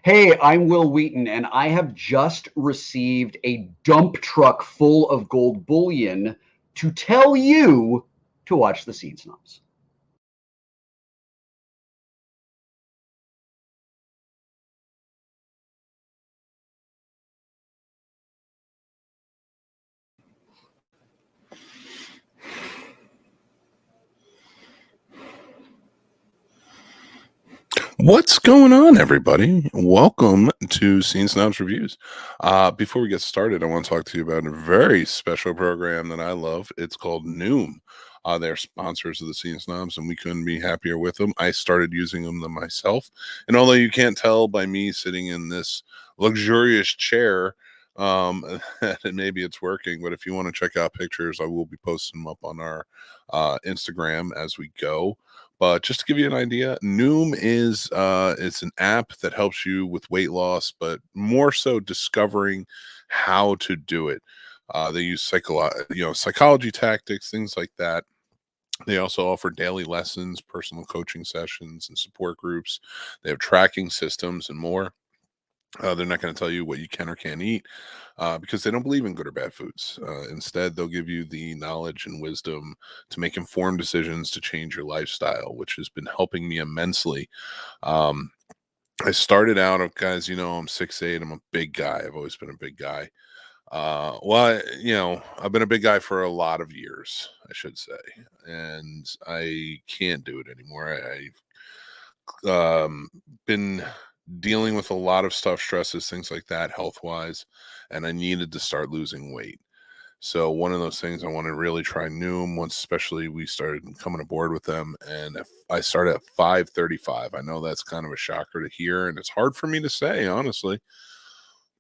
Hey, I'm Will Wheaton, and I have just received a dump truck full of gold bullion to tell you to watch the Scene Snobs. What's going on, everybody? Welcome to Scene Snobs Reviews. Before we get started, I want to talk to you about a very special program that I love. It's called Noom. They're sponsors of the Scene Snobs, and we couldn't be happier with them. I started using them myself, and although you can't tell by me sitting in this luxurious chair, maybe it's working. But if you want to check out pictures, I will be posting them up on our Instagram as we go. But just to give you an idea, Noom is it's an app that helps you with weight loss, but more so discovering how to do it. They use psychology tactics, things like that. They also offer daily lessons, personal coaching sessions, and support groups. They have tracking systems and more. They're not going to tell you what you can or can't eat because they don't believe in good or bad foods. Instead, they'll give you the knowledge and wisdom to make informed decisions to change your lifestyle, which has been helping me immensely. Um, I started out, guys, I'm 6'8". I'm a big guy. I've always been a big guy. I've been a big guy for a lot of years, I should say, and I can't do it anymore. I've been dealing with a lot of stuff, stresses, things like that, health wise, and I needed to start losing weight. So one of those things I want to really try Noom once, especially we started coming aboard with them, and if I started at 535. I know that's kind of a shocker to hear, and it's hard for me to say, honestly.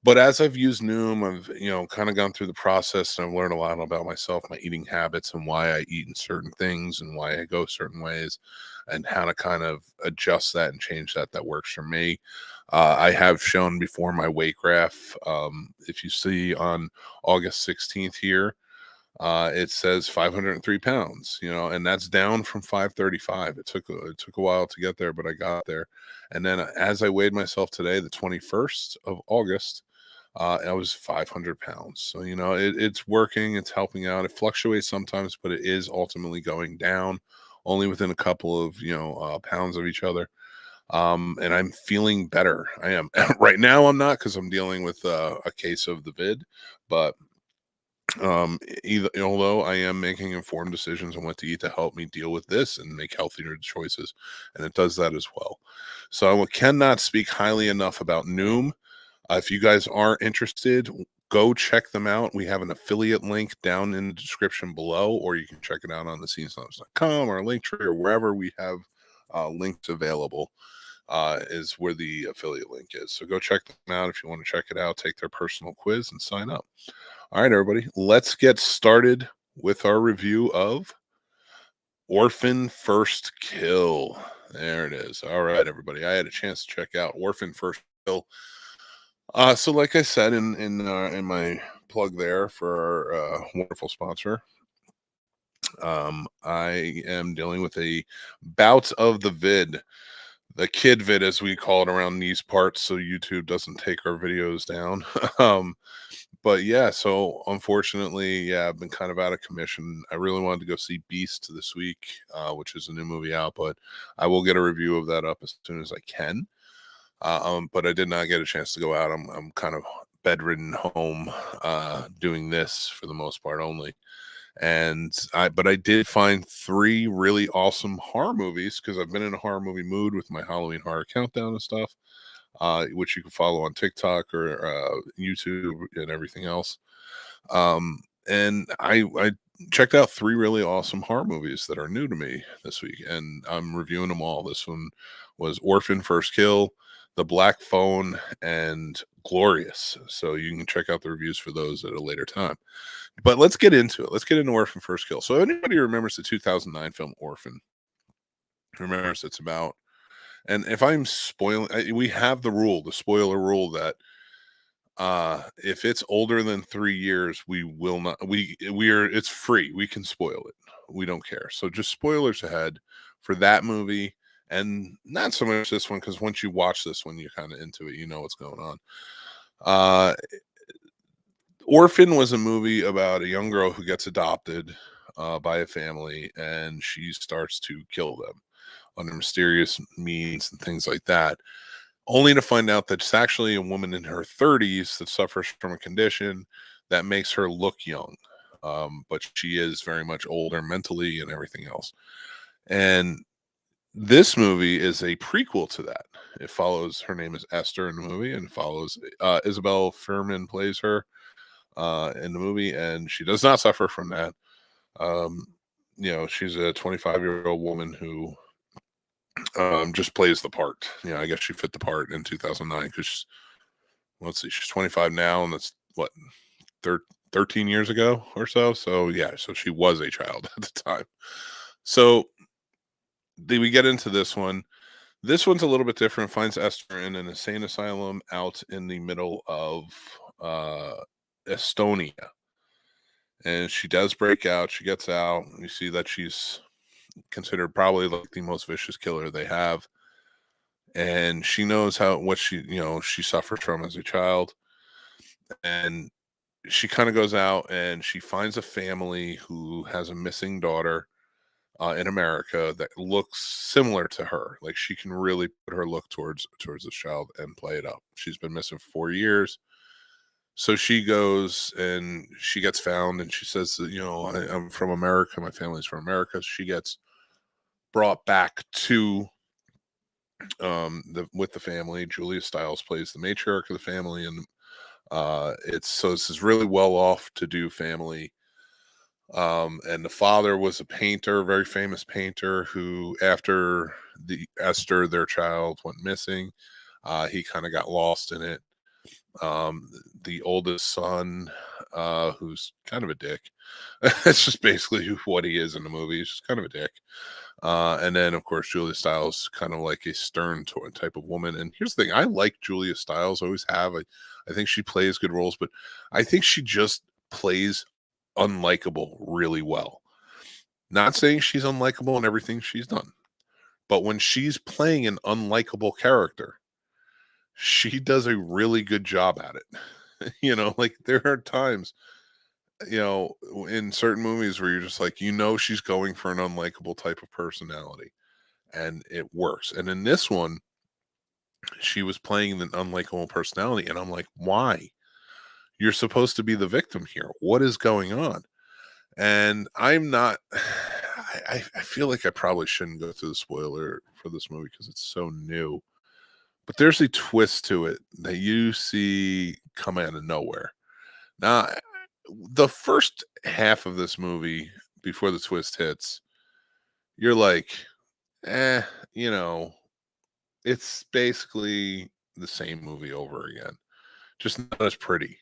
But as I've used Noom, I've kind of gone through the process, and I've learned a lot about myself, my eating habits, and why I eat in certain things, and why I go certain ways, and how to kind of adjust that and change that. That works for me. I have shown before my weight graph. If you see on August 16th here, it says 503 pounds, and that's down from 535. It took a while to get there, but I got there. And then as I weighed myself today, the 21st of August, I was 500 pounds. So, it's working. It's helping out. It fluctuates sometimes, but it is ultimately going down only within a couple of, pounds of each other. And I'm feeling better. I am right now. I'm not, because I'm dealing with a case of the vid, but although I am making informed decisions on what to eat to help me deal with this and make healthier choices, and it does that as well. So I cannot speak highly enough about Noom. If you guys are interested, go check them out. We have an affiliate link down in the description below, or you can check it out on thescenesnobs.com or Linktree or wherever we have links available. Is where the affiliate link is. So go check them out if you want to check it out, take their personal quiz, and sign up. All right, everybody, let's get started with our review of Orphan First Kill. There it is. All right, everybody, I had a chance to check out Orphan First Kill. So like I said in my plug there for our wonderful sponsor, I am dealing with a bout of the kid vid, as we call it around these parts, so YouTube doesn't take our videos down. But yeah, so unfortunately, yeah, I've been kind of out of commission. I really wanted to go see Beast this week, which is a new movie out, but I will get a review of that up as soon as I can. But I did not get a chance to go out. I'm kind of bedridden home, doing this for the most part only. But I did find 3 really awesome horror movies, because I've been in a horror movie mood with my Halloween horror countdown and stuff, which you can follow on TikTok or YouTube and everything else. And I checked out 3 really awesome horror movies that are new to me this week, and I'm reviewing them all. This one was Orphan First Kill, The Black Phone, and Glorious. So you can check out the reviews for those at a later time. But let's get into it. Let's get into Orphan First Kill. So anybody remembers the 2009 film Orphan? Remembers it's about, and if I'm spoiling, we have the spoiler rule that if it's older than 3 years, we will not, it's free. We can spoil it. We don't care. So just spoilers ahead for that movie and not so much this one, because once you watch this one, you're kind of into it, you know what's going on. Orphan was a movie about a young girl who gets adopted by a family, and she starts to kill them under mysterious means and things like that, only to find out that it's actually a woman in her 30s that suffers from a condition that makes her look young. But she is very much older mentally and everything else. And this movie is a prequel to that. It follows, her name is Esther in the movie, and follows Isabel Fuhrman plays her in the movie, and she does not suffer from that. She's a 25-year-old woman who just plays the part. I guess she fit the part in 2009 because let's see, she's 25 now, and that's what, 13 years ago or so. So yeah, so she was a child at the time. So we get into this one. This one's a little bit different. Finds Esther in an insane asylum out in the middle of Estonia. And she does break out. She gets out. You see that she's considered probably like the most vicious killer they have. And she knows what she suffers from as a child. And she kind of goes out and she finds a family who has a missing daughter in America that looks similar to her. Like, she can really put her look towards this child and play it up. She's been missing for 4 years. So she goes and she gets found, and she says, I'm from America. My family's from America. She gets brought back to with the family. Julia Stiles plays the matriarch of the family, and this is really well-off to do family. And the father was a painter, a very famous painter, who, after Esther, their child, went missing, he kind of got lost in it. The oldest son, who's kind of a dick. It's just basically what he is in the movie. He's just kind of a dick. And then, of course, Julia Stiles, kind of like a stern type of woman. And here's the thing. I like Julia Stiles. I always have. I think she plays good roles, but I think she just plays unlikable really well. Not saying she's unlikable in everything she's done, but when she's playing an unlikable character, she does a really good job at it. Like, there are times, in certain movies where you're just like, she's going for an unlikable type of personality, and it works. And in this one, she was playing an unlikable personality, and I'm like, why? You're supposed to be the victim here. What is going on? And I'm not, I feel like I probably shouldn't go through the spoiler for this movie because it's so new. But there's a twist to it that you see come out of nowhere. Now, the first half of this movie, before the twist hits, you're like, it's basically the same movie over again, just not as pretty.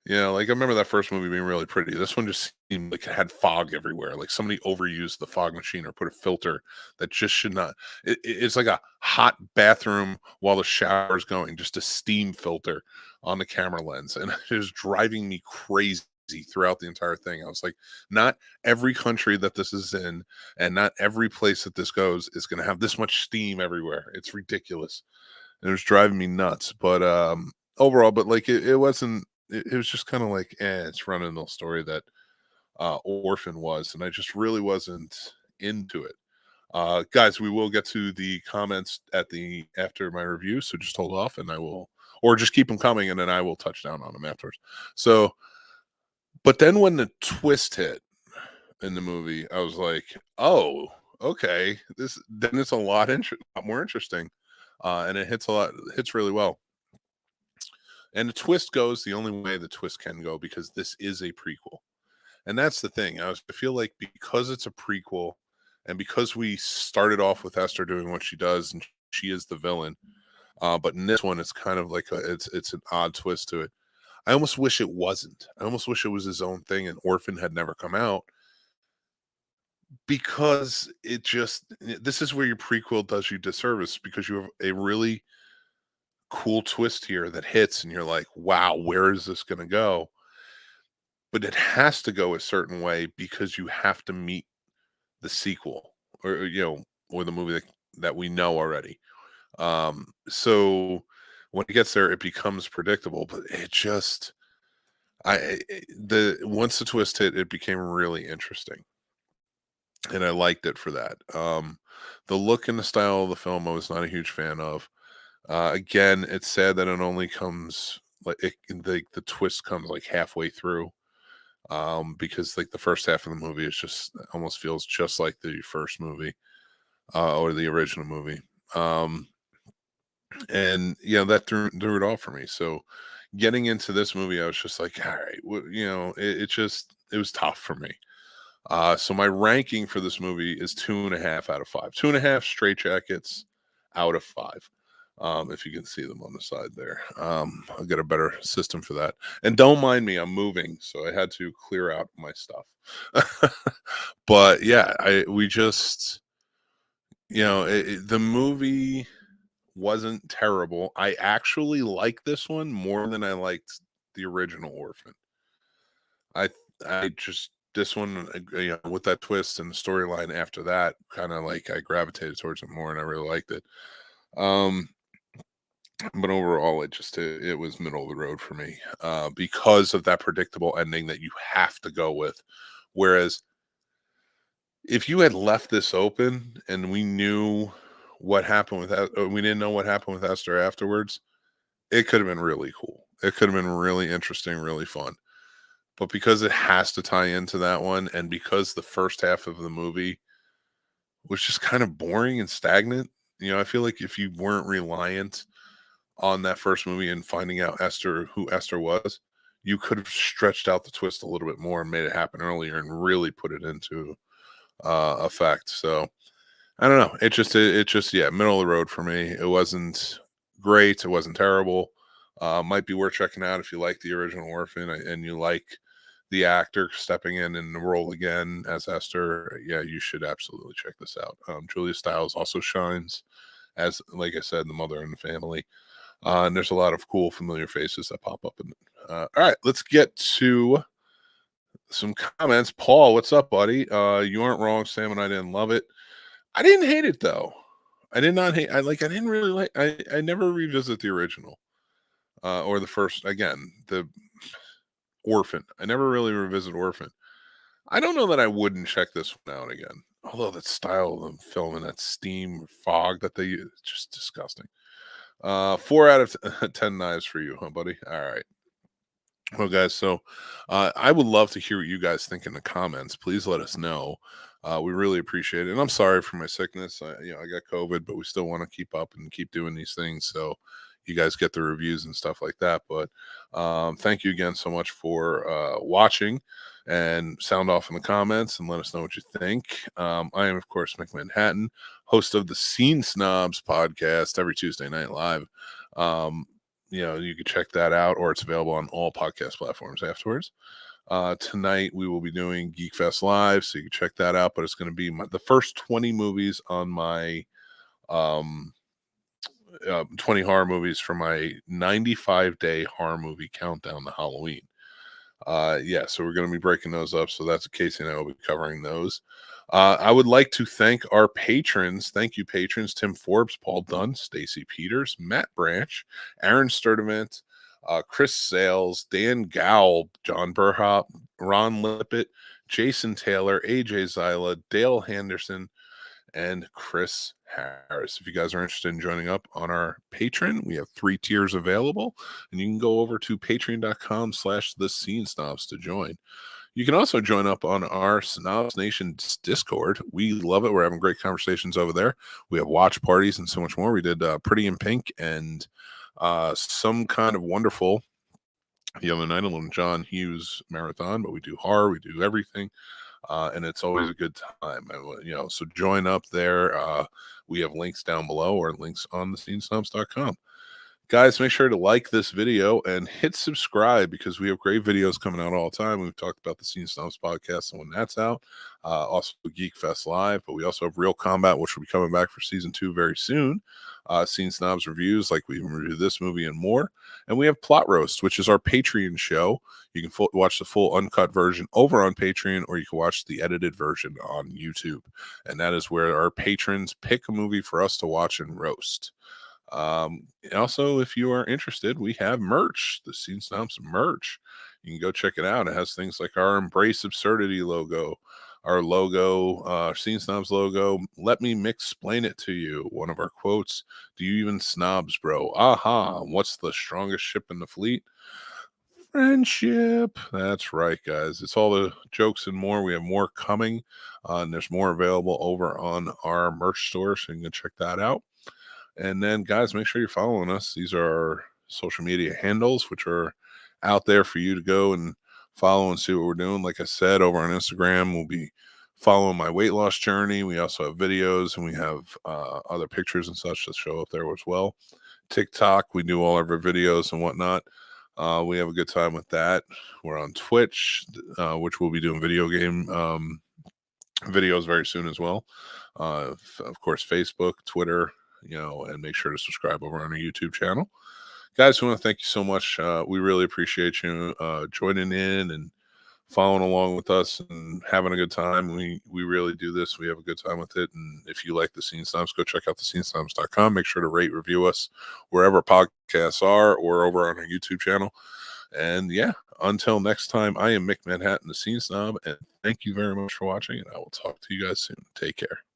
Like, I remember that first movie being really pretty. This one just seemed like it had fog everywhere. Like, somebody overused the fog machine or put a filter that just should not. It's like a hot bathroom while the shower's going, just a steam filter on the camera lens. And it was driving me crazy throughout the entire thing. I was like, not every country that this is in and not every place that this goes is going to have this much steam everywhere. It's ridiculous. And it was driving me nuts. But overall, but like, it wasn't. It was just kind of like, it's running the story that Orphan was, and I just really wasn't into it. Guys, we will get to the comments after my review, so just hold off, and I will, or just keep them coming, and then I will touch down on them afterwards. So, but then when the twist hit in the movie, I was like, oh, okay, then it's a lot more interesting, and it hits really well. And the twist goes the only way the twist can go, because this is a prequel. And that's the thing. I feel like because it's a prequel, and because we started off with Esther doing what she does, and she is the villain, but in this one, it's kind of like it's an odd twist to it. I almost wish it wasn't. I almost wish it was his own thing and Orphan had never come out, because this is where your prequel does you disservice, because you have a really cool twist here that hits and you're like, wow, where is this going to go? But it has to go a certain way because you have to meet the sequel, or or the movie that we know already. So when it gets there, it becomes predictable, but it just, once the twist hit, it became really interesting. And I liked it for that. The look and the style of the film, I was not a huge fan of. Again, it's sad that it only comes the twist comes like halfway through. Because like the first half of the movie is just almost feels just like the first movie, or the original movie. And that threw it off for me. So getting into this movie, I was just like, all right, it was tough for me. So my ranking for this movie is 2.5 out of 5. 2.5 straight jackets out of 5. If you can see them on the side there. I'll get a better system for that. And don't mind me, I'm moving, so I had to clear out my stuff. But yeah, we just, the movie wasn't terrible. I actually like this one more than I liked the original Orphan. I just, this one, with that twist and the storyline after that, kind of like I gravitated towards it more, and I really liked it. But overall, it was middle of the road for me, because of that predictable ending that you have to go with. Whereas if you had left this open and we knew what happened with that, we didn't know what happened with Esther afterwards, it could have been really cool. It could have been really interesting, really fun. But because it has to tie into that one, and because the first half of the movie was just kind of boring and stagnant, I feel like if you weren't reliant on that first movie and finding out who Esther was, you could have stretched out the twist a little bit more and made it happen earlier and really put it into effect. So I don't know. It just, middle of the road for me. It wasn't great. It wasn't terrible. Might be worth checking out if you like the original Orphan and you like the actor stepping in the role again as Esther. Yeah, you should absolutely check this out. Julia Stiles also shines as, like I said, the mother in the family. And there's a lot of cool, familiar faces that pop up in it. All right, let's get to some comments. Paul, what's up, buddy? You aren't wrong, Sam, and I didn't love it. I didn't hate it though. I did not hate. I didn't really like. I never revisit the original, or the first. Again, the Orphan. I never really revisit Orphan. I don't know that I wouldn't check this one out again. Although that style of the film and that steam fog that they use, just disgusting. 4 out of 10 knives for you, huh, buddy? All right. Well, guys, so I would love to hear what you guys think in the comments. Please let us know. We really appreciate it. And I'm sorry for my sickness. I got COVID, but we still want to keep up and keep doing these things. So you guys get the reviews and stuff like that. But thank you again so much for watching, and sound off in the comments and let us know what you think. I am, of course, Mick Manhattan, host of the Scene Snobs podcast every Tuesday night live. You can check that out, or it's available on all podcast platforms afterwards. Tonight we will be doing Geek Fest Live, so you can check that out. But it's going to be the first 20 movies on my 20 horror movies for my 95-day horror movie countdown to Halloween. So we're going to be breaking those up. So that's Casey and I will be covering those. I would like to thank our patrons. Thank you, patrons. Tim Forbes, Paul Dunn, Stacy Peters, Matt Branch, Aaron Sturdivant, Chris Sales, Dan Gowell, John Burhop, Ron Lippett, Jason Taylor, AJ Zyla, Dale Henderson, and Chris Harris. If you guys are interested in joining up on our Patreon, we have 3 tiers available, and you can go over to patreon.com/thescenesnobs to join. You can also join up on our Snobs Nation Discord. We love it. We're having great conversations over there. We have watch parties and so much more. We did Pretty in Pink and some kind of wonderful the other night, a little John Hughes marathon, but we do horror, we do everything. And it's always a good time. So join up there. We have links down below, or links on thescenesnobs.com. Guys, make sure to like this video and hit subscribe, because we have great videos coming out all the time. We've talked about the Scene Snobs podcast and when that's out. Also Geek Fest Live, but we also have Real Combat, which will be coming back for season 2 very soon. Scene Snobs reviews, like we review this movie and more. And we have Plot Roast, which is our Patreon show. You can watch the full uncut version over on Patreon, or you can watch the edited version on YouTube. And that is where our patrons pick a movie for us to watch and roast. Also, if you are interested, we have merch, the Scene Snobs merch. You can go check it out. It has things like our Embrace Absurdity logo, our logo, Scene Snobs logo. Let me explain it to you. One of our quotes: "Do you even snobs, bro? Aha! What's the strongest ship in the fleet? Friendship." That's right, guys. It's all the jokes and more. We have more coming, and there's more available over on our merch store, so you can check that out. And then, guys, make sure you're following us. These are our social media handles, which are out there for you to go and follow and see what we're doing. Like I said, over on Instagram, we'll be following my weight loss journey. We also have videos, and we have other pictures and such that show up there as well. TikTok, we do all of our videos and whatnot. We have a good time with that. We're on Twitch, which we'll be doing video game videos very soon as well. Of course, Facebook, Twitter, and make sure to subscribe over on our YouTube channel. Guys, we want to thank you so much. We really appreciate you joining in and following along with us and having a good time. We really do this. We have a good time with it. And if you like the Scene Snobs, go check out thescenesnobs.com. Make sure to rate, review us wherever podcasts are or over on our YouTube channel. And yeah, until next time, I am Mick Manhattan, the Scene Snob, and thank you very much for watching, and I will talk to you guys soon. Take care.